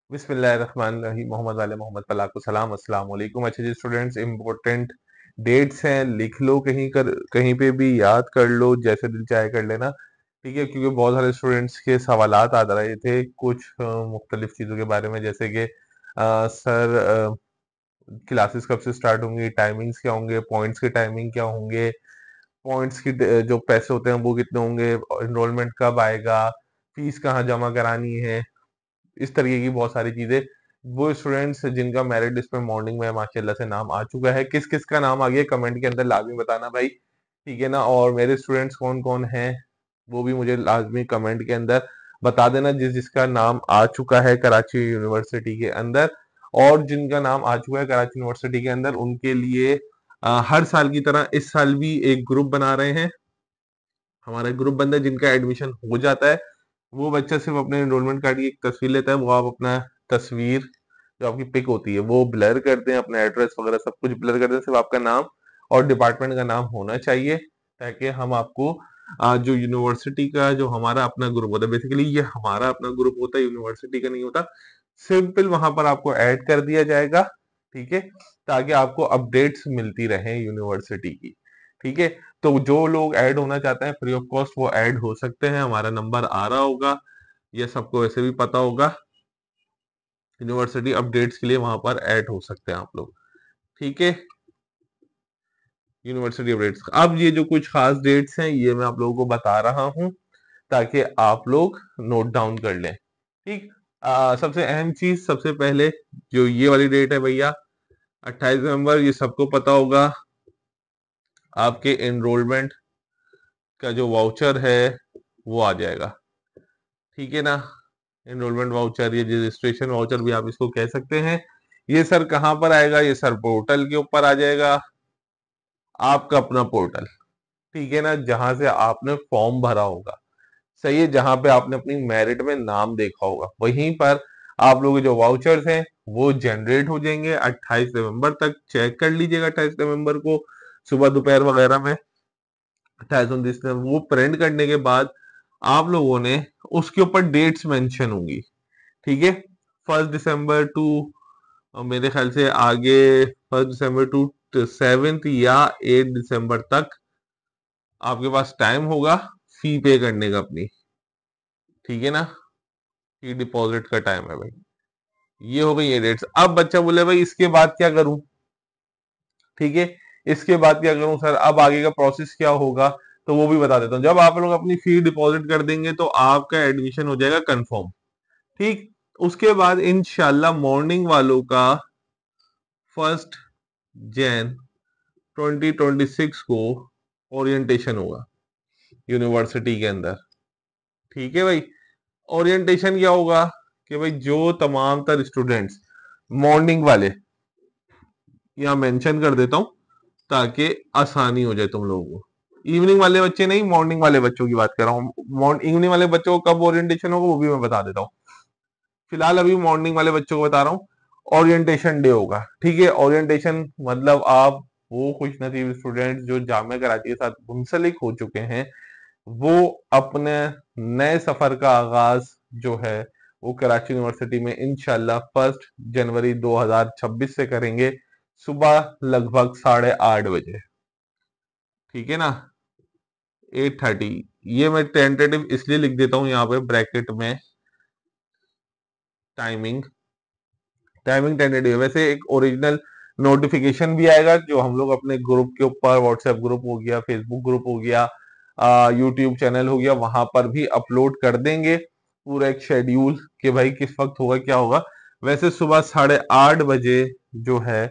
बिस्मिल्लाहिर्रहमानिर्रहीम मोहम्मद वाले मोहम्मद पलाको सलाम अस्सलाम वालेकुम। अच्छे जी स्टूडेंट्स, इम्पोर्टेंट डेट्स हैं, लिख लो कहीं पे भी याद कर लो, जैसे दिल चाहे कर लेना। ठीक है, क्योंकि बहुत सारे स्टूडेंट्स के सवालात आ रहे थे कुछ मुख्तलिफ चीज़ों के बारे में, जैसे कि सर क्लासेस कब से स्टार्ट होंगी, टाइमिंग्स क्या होंगे, पॉइंट्स की टाइमिंग क्या होंगे, पॉइंट्स की जो पैसे होते हैं वो कितने होंगे, एनरोलमेंट कब आएगा, फीस कहाँ जमा करानी है, इस तरीके की बहुत सारी चीजें। वो स्टूडेंट्स जिनका मेरिट लिस्ट में मॉर्निंग में माशाल्लाह से नाम आ चुका है, किस किस का नाम आ गया कमेंट के अंदर लाजमी बताना भाई। ठीक है ना, और मेरे स्टूडेंट्स कौन कौन हैं वो भी मुझे लाजमी कमेंट के अंदर बता देना, जिसका नाम आ चुका है कराची यूनिवर्सिटी के अंदर। और जिनका नाम आ चुका है कराची यूनिवर्सिटी के अंदर उनके लिए हर साल की तरह इस साल भी एक ग्रुप बना रहे हैं। हमारा ग्रुप बनता है, जिनका एडमिशन हो जाता है वो बच्चा सिर्फ अपने एनरोलमेंट कार्ड की एक तस्वीर लेता है। वो आप अपना तस्वीर जो आपकी पिक होती है वो ब्लर कर दें, अपना एड्रेस वगैरह सब कुछ ब्लर कर दें, सिर्फ आपका नाम और डिपार्टमेंट का नाम होना चाहिए, ताकि हम आपको जो यूनिवर्सिटी का जो हमारा अपना ग्रुप होता है, बेसिकली ये हमारा अपना ग्रुप होता है, यूनिवर्सिटी का नहीं होता। सिंपल वहां पर आपको ऐड कर दिया जाएगा। ठीक है, ताकि आपको अपडेट्स मिलती रहे यूनिवर्सिटी की। ठीक है, तो जो लोग ऐड होना चाहते हैं फ्री ऑफ कॉस्ट वो ऐड हो सकते हैं। हमारा नंबर आ रहा होगा, ये सबको वैसे भी पता होगा। यूनिवर्सिटी अपडेट्स के लिए वहां पर ऐड हो सकते हैं आप लोग। ठीक है, यूनिवर्सिटी अपडेट्स, अब ये जो कुछ खास डेट्स हैं ये मैं आप लोगों को बता रहा हूं ताकि आप लोग नोट डाउन कर लें। ठीक, सबसे अहम चीज, सबसे पहले जो ये वाली डेट है भैया 28 नवंबर, ये सबको पता होगा। आपके एनरोलमेंट का जो वाउचर है वो आ जाएगा। ठीक है ना, एनरोलमेंट वाउचर या रजिस्ट्रेशन वाउचर भी आप इसको कह सकते हैं। ये सर कहाँ पर आएगा, ये सर पोर्टल के ऊपर आ जाएगा, आपका अपना पोर्टल। ठीक है ना, जहां से आपने फॉर्म भरा होगा, सही है, जहां पे आपने अपनी मेरिट में नाम देखा होगा वहीं पर आप लोगों के जो वाउचर्स हैं वो जनरेट हो जाएंगे। 28 नवंबर तक चेक कर लीजिएगा, 28 नवंबर को सुबह दोपहर वगैरह में। 28 29 वो प्रिंट करने के बाद आप लोगों ने उसके ऊपर डेट्स मेंशन होंगी। ठीक है, 1 दिसंबर टू, मेरे ख्याल से आगे 1 दिसंबर टू 7 या 8 दिसंबर तक आपके पास टाइम होगा फी पे करने का अपनी। ठीक है ना, फी डिपॉजिट का टाइम है भाई। ये हो गई ये डेट्स। अब बच्चा बोले भाई इसके बाद क्या करूं। ठीक है, इसके बाद क्या करूं सर, अब आगे का प्रोसेस क्या होगा, तो वो भी बता देता हूँ। जब आप लोग अपनी फी डिपॉजिट कर देंगे तो आपका एडमिशन हो जाएगा कंफर्म। ठीक, उसके बाद इंशाल्लाह मॉर्निंग वालों का 1 जैन 2026 को ओरिएंटेशन होगा यूनिवर्सिटी के अंदर। ठीक है भाई, ओरिएंटेशन क्या होगा कि भाई जो तमाम तर स्टूडेंट्स मॉर्निंग वाले, यहाँ मेंशन कर देता हूं ताकि आसानी हो जाए तुम लोगों को। इवनिंग वाले बच्चे नहीं, मॉर्निंग वाले बच्चों की बात कर रहा हूँ। इवनिंग वाले बच्चों को कब ओरिएंटेशन होगा वो भी मैं बता देता हूँ। फिलहाल अभी मॉर्निंग वाले बच्चों को बता रहा हूँ, ओरिएंटेशन डे होगा। ठीक है, ओरिएंटेशन मतलब आप वो खुश नसीब स्टूडेंट जो जामिया कराची के साथ मुंसलिक हो चुके हैं, वो अपने नए सफर का आगाज जो है वो कराची यूनिवर्सिटी में इंशाल्लाह 1 जनवरी 2026 से करेंगे, सुबह लगभग 8:30 बजे। ठीक है ना, 8:30। ये मैं टेंटेटिव इसलिए लिख देता हूँ यहाँ पे ब्रैकेट में, टाइमिंग टाइमिंग टेंटेटिव है। वैसे एक ओरिजिनल नोटिफिकेशन भी आएगा जो हम लोग अपने ग्रुप के ऊपर, व्हाट्सएप ग्रुप हो गया, फेसबुक ग्रुप हो गया, यूट्यूब चैनल हो गया, वहां पर भी अपलोड कर देंगे पूरा एक शेड्यूल कि भाई किस वक्त होगा क्या होगा। वैसे सुबह 8:30 बजे जो है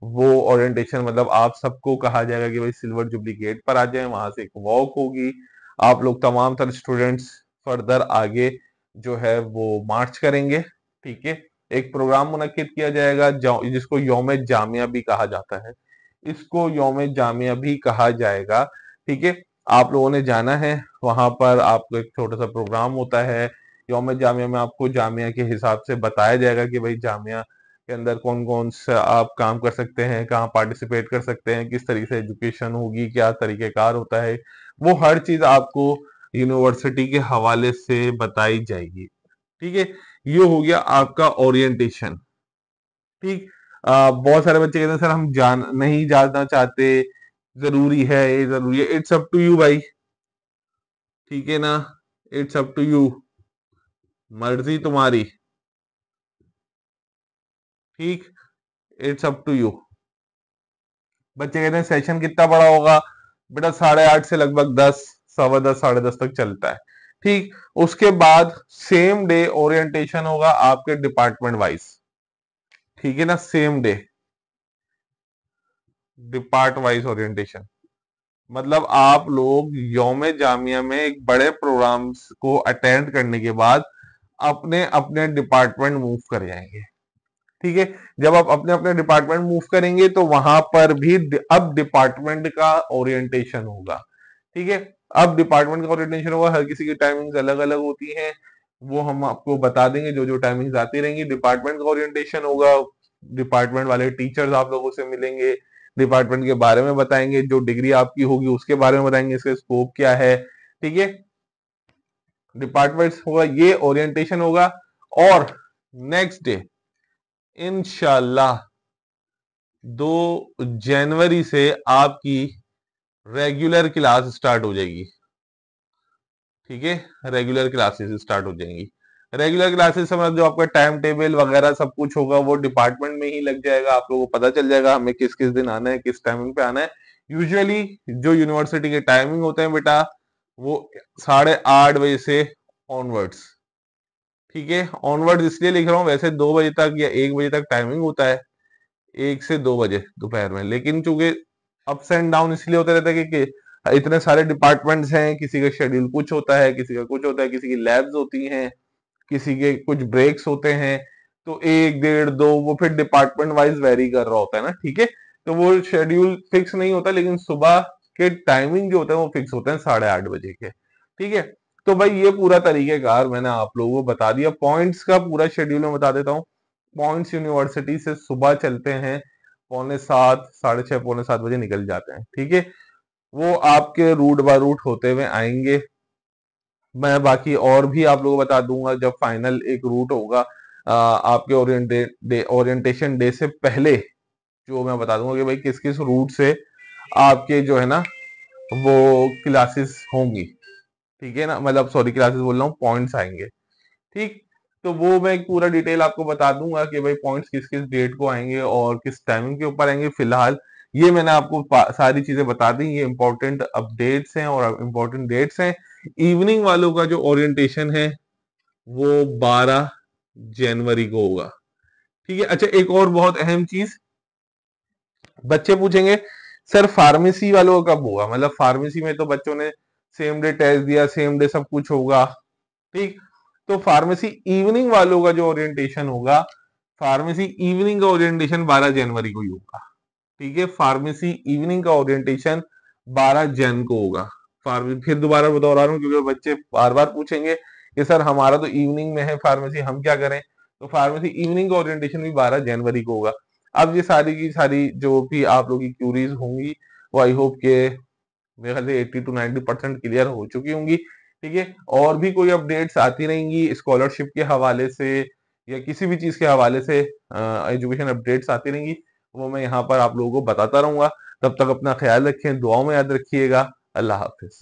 वो ओरिएंटेशन, मतलब आप सबको कहा जाएगा कि भाई सिल्वर जुबली गेट पर आ जाए, वहां से एक वॉक होगी। आप लोग तमाम तरह स्टूडेंट्स फर्दर आगे जो है वो मार्च करेंगे। ठीक है, एक प्रोग्राम मुनक्किद किया जाएगा जिसको यौम जामिया भी कहा जाता है, इसको यौम जामिया भी कहा जाएगा। ठीक है, आप लोगों ने जाना है वहां पर, आपको एक छोटा सा प्रोग्राम होता है यौम जामिया में। आपको जामिया के हिसाब से बताया जाएगा कि भाई जामिया के अंदर कौन कौन सा आप काम कर सकते हैं, कहाँ पार्टिसिपेट कर सकते हैं, किस तरीके से एजुकेशन होगी, क्या तरीकेकार होता है, वो हर चीज आपको यूनिवर्सिटी के हवाले से बताई जाएगी। ठीक है, ये हो गया आपका ओरिएंटेशन। ठीक। बहुत सारे बच्चे कहते हैं सर हम नहीं जानना चाहते, जरूरी है, ये जरूरी है। इट्स अप टू यू भाई, ठीक है ना, इट्स अप टू यू, मर्जी तुम्हारी। ठीक, इट्स अप टू यू। बच्चे कहते हैं सेशन कितना बड़ा होगा, बेटा 8:30 से लगभग 10, 10:15, 10:30 तक चलता है। ठीक, उसके बाद सेम डे ओरिएंटेशन होगा आपके डिपार्टमेंट वाइज, ठीक है ना, same day depart wise orientation. मतलब आप लोग यौम जामिया में एक बड़े प्रोग्राम्स को अटेंड करने के बाद अपने अपने डिपार्टमेंट मूव कर जाएंगे। ठीक है, जब आप अपने अपने डिपार्टमेंट मूव करेंगे तो वहां पर भी अब डिपार्टमेंट का ओरिएंटेशन होगा। ठीक है, अब डिपार्टमेंट का ओरिएंटेशन होगा, हर किसी की टाइमिंग्स अलग अलग होती हैं, वो हम आपको बता देंगे, जो जो टाइमिंग्स आती रहेंगी। डिपार्टमेंट का ओरिएंटेशन होगा, डिपार्टमेंट वाले टीचर्स आप लोगों से मिलेंगे, डिपार्टमेंट के बारे में बताएंगे, जो डिग्री आपकी होगी उसके बारे में बताएंगे, इसका स्कोप क्या है। ठीक है, डिपार्टमेंट होगा, ये ओरिएंटेशन होगा। और नेक्स्ट डे इंशाल्लाह 2 जनवरी से आपकी रेगुलर क्लास स्टार्ट हो जाएगी। ठीक है, रेगुलर क्लासेस स्टार्ट हो जाएंगी। रेगुलर क्लासेस से मतलब जो आपका टाइम टेबल वगैरह सब कुछ होगा वो डिपार्टमेंट में ही लग जाएगा, आप लोगों को पता चल जाएगा हमें किस किस दिन आना है, किस टाइमिंग पे आना है। यूजुअली जो यूनिवर्सिटी के टाइमिंग होते हैं बेटा वो 8:30 बजे से ऑनवर्ड्स। ठीक है, ऑनवर्ड्स इसलिए लिख रहा हूँ, वैसे 2 बजे तक या 1 बजे तक टाइमिंग होता है, 1 से 2 बजे दोपहर में। लेकिन चूंकि अप्स एंड डाउन इसलिए होते रहते हैं कि इतने सारे डिपार्टमेंट्स हैं, किसी का शेड्यूल कुछ होता है, किसी का कुछ होता है, किसी की लैब्स होती हैं, किसी के कुछ ब्रेक्स होते हैं, तो 1, 1:30, 2 वो फिर डिपार्टमेंट वाइज वेरी कर रहा होता है ना। ठीक है, तो वो शेड्यूल फिक्स नहीं होता, लेकिन सुबह के टाइमिंग जो होता है वो फिक्स होते हैं 8:30 बजे के। ठीक है, तो भाई ये पूरा तरीकेकार मैंने आप लोगों को बता दिया। पॉइंट्स का पूरा शेड्यूल मैं बता देता हूँ। पॉइंट्स यूनिवर्सिटी से सुबह चलते हैं 6:45, 6:30, 6:45 बजे निकल जाते हैं। ठीक है, वो आपके रूट बाय रूट होते हुए आएंगे। मैं बाकी और भी आप लोगों को बता दूंगा जब फाइनल एक रूट होगा आपके ओरिएंटेशन डे से पहले, जो मैं बता दूंगा कि भाई किस किस रूट से आपके जो है ना वो क्लासेस होंगी। ठीक है ना, मतलब सॉरी क्लासेस बोल रहा हूँ, पॉइंट्स आएंगे। ठीक, तो वो मैं एक पूरा डिटेल आपको बता दूंगा कि भाई पॉइंट्स किस किस डेट को आएंगे और किस टाइमिंग के ऊपर आएंगे। फिलहाल ये मैंने आपको सारी चीजें बता दी, ये इंपॉर्टेंट अपडेट्स हैं और इंपॉर्टेंट डेट्स हैं। इवनिंग वालों का जो ओरिएंटेशन है वो 12 जनवरी को होगा। ठीक है, अच्छा एक और बहुत अहम चीज बच्चे पूछेंगे, सर फार्मेसी वालों का कब होगा? मतलब फार्मेसी में तो बच्चों ने सेम डे टेस्ट दिया, सेम डे सब कुछ होगा। ठीक, तो फार्मेसी इवनिंग वालों का जो ओरिएंटेशन होगा, फार्मेसी इवनिंग का ओरिएंटेशन 12 जनवरी को ही होगा। ठीक है, फार्मेसी इवनिंग का ओरिएंटेशन 12 जन को होगा। फार्मेसी फिर दोबारा बता रहा हूँ क्योंकि बच्चे बार बार पूछेंगे कि सर हमारा तो इवनिंग में है फार्मेसी, हम क्या करें? तो फार्मेसी इवनिंग का ओरिएंटेशन भी 12 जनवरी को होगा। अब ये सारी की सारी जो भी आप लोगों की क्यूरीज होंगी वो आई होप के मेरे ख्याल से 80 to 90% क्लियर हो चुकी होंगी। ठीक है, और भी कोई अपडेट्स आती रहेंगी स्कॉलरशिप के हवाले से या किसी भी चीज के हवाले से, एजुकेशन अपडेट्स आती रहेंगी, वो मैं यहाँ पर आप लोगों को बताता रहूंगा। तब तक अपना ख्याल रखें, दुआओं में याद रखिएगा। अल्लाह हाफिज।